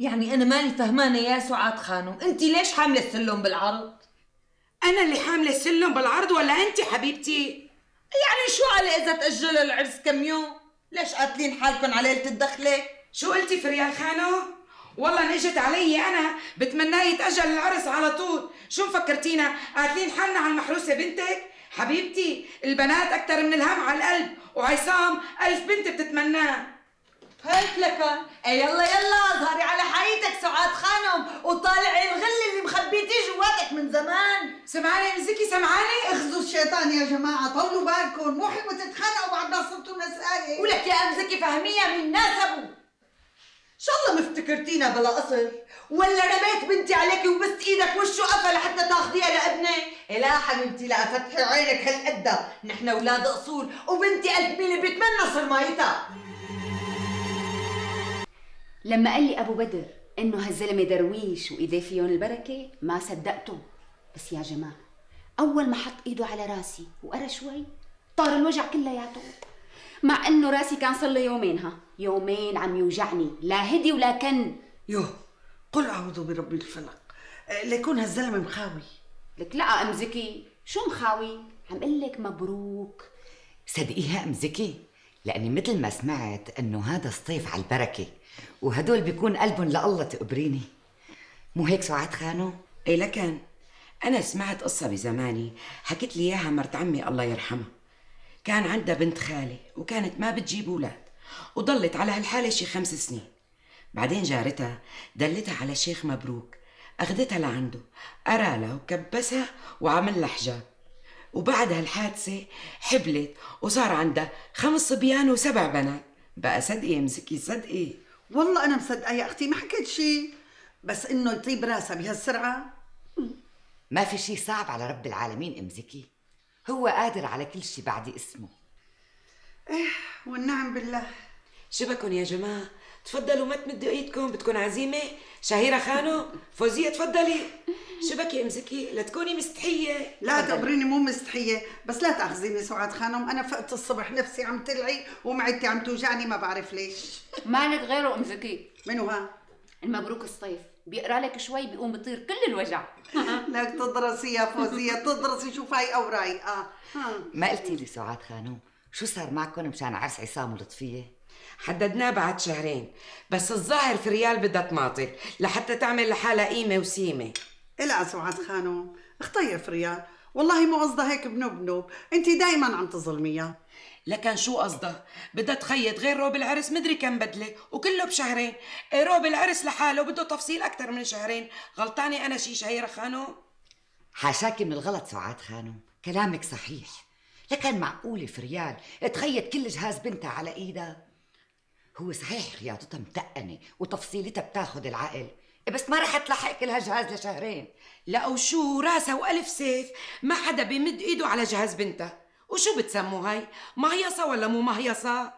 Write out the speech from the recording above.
يعني أنا ماني فهمانة يا سعاد خانم، أنت ليش حاملة السلم بالعرض؟ أنا اللي حاملة السلم بالعرض ولا أنت حبيبتي؟ يعني شو على إذا تأجلوا العرس كم يوم؟ ليش قاتلين حالكم على ليلة الدخلة؟ شو قلتي فريال خانو؟ والله إن إجت علي أنا بتمناه يتأجل العرس على طول. شو مفكرتينا قاتلين حالنا على المحروسة بنتك؟ حبيبتي البنات أكتر من الهم على القلب، وعصام 1000 بنت بتتمناه. هيك لكن يلا يلا اظهري على حقيقتك سعاد خانم وطالعي الغل اللي مخبيتيه جواتك من زمان. سمعاني مزكي سمعاني؟ اخذوا الشيطان يا جماعة، طولوا بالكم، مو حلوة تتخانقوا بعد ما صرتوا نساية. ولك يا أمزكي فهميها من ناسبه. شو الله مفتكرتينا بلا قصر؟ ولا رميت بنتي عليكي وبست ايدك وشه قفل لحتى تاخذيها لابنك؟ لا حبيبتي لا، فتحي عينك هالقدا، نحن اولاد اصول وبنتي قلب مين بيتمنى صرمايتها. لما قال لي ابو بدر انه هالزلمه درويش وايديه فيهم البركه ما صدقته، بس يا جماعه اول ما حط ايده على راسي وقرا شوي طار الوجع كلياته، مع انه راسي كان صار له يومين، يومين عم يوجعني، لا هدي ولا كن. يوه، قل اعوذ برب الفلق، ليكون هالزلمه مخاوي. لك لا ام زكي، شو مخاوي؟ عم قل لك مبروك. صدقيها ام زكي، لاني مثل ما سمعت انه هذا الصيف على البركه، وهدول بيكون قلبهم لله تقبريني. مو هيك سعاد خانو؟ إيه لكن أنا سمعت قصة بزماني حكت لي إياها مرت عمي الله يرحمها. كان عندها بنت خالة وكانت ما بتجيب أولاد، وضلت على هالحالة شي 5 سنين. بعدين جارتها دلتها على الشيخ مبروك، أخذتها لعنده، أرالها وكبسها وعمل لها حجاب. وبعد هالحادثة حبلت وصار عندها 5 صبيان و7 بنات. بقى صدقي يا مسكي صدقي. والله انا مصدقه يا اختي، ما حكيت شيء، بس انه يطيب راسها بهالسرعه. ما في شي صعب على رب العالمين ام زكي، هو قادر على كل شي بعد اسمه. والنعم بالله. شبكن يا جماعة، تفضلوا ما تمدوا ايدكم، بدكم عزيمة. شهيرة خانو، فوزية تفضلي. شبك يا امزكي لا تكوني مستحية. لا تقبريني، مو مستحيه، بس لا تاخذيني سعاد خانم، انا فقت الصبح نفسي عم تلعي ومعدتي عم توجعني، ما بعرف ليش. مالك غيره ام زكي؟ منو ها؟ المبروك الصيف بيقرا لك شوي بيقوم بيطير كل الوجع. لك تدرسي يا فوزيه، تدرسي شو فايقه ورايقه. ما قلتي لي سعاد خانو شو صار معكم مشان عرس عصام ولطفيه؟ حددناه بعد 2 شهرين، بس الظاهر في ريال بدها تماطل لحتى تعمل لحالها قيمة وسيمة. لا سعاد خانم، اختي فريال، والله مو قصدها هيك بنوب، انت دايما عم تظلميها. لكن شو قصدها؟ بدها تخيط غير روب العرس مدري كم بدلة وكله ب2 شهرين. روب العرس لحاله بده تفصيل أكتر من 2 شهرين. غلطانة أنا شي شهيرة خانو؟ حاشاكي من الغلط سعاد خانو، كلامك صحيح، لكن معقولة فريال تخيط كل جهاز بنتها على ايدها؟ هو صحيح خياطتها متقنة وتفصيلتها بتاخد العقل، بس ما رح تلحق كل هالجهاز ل2 شهرين. لا وشو راسها وألف سيف، ما حدا بيمد ايده على جهاز بنتها. وشو بتسموا هاي؟ مهيصة ولا مو مهيصة؟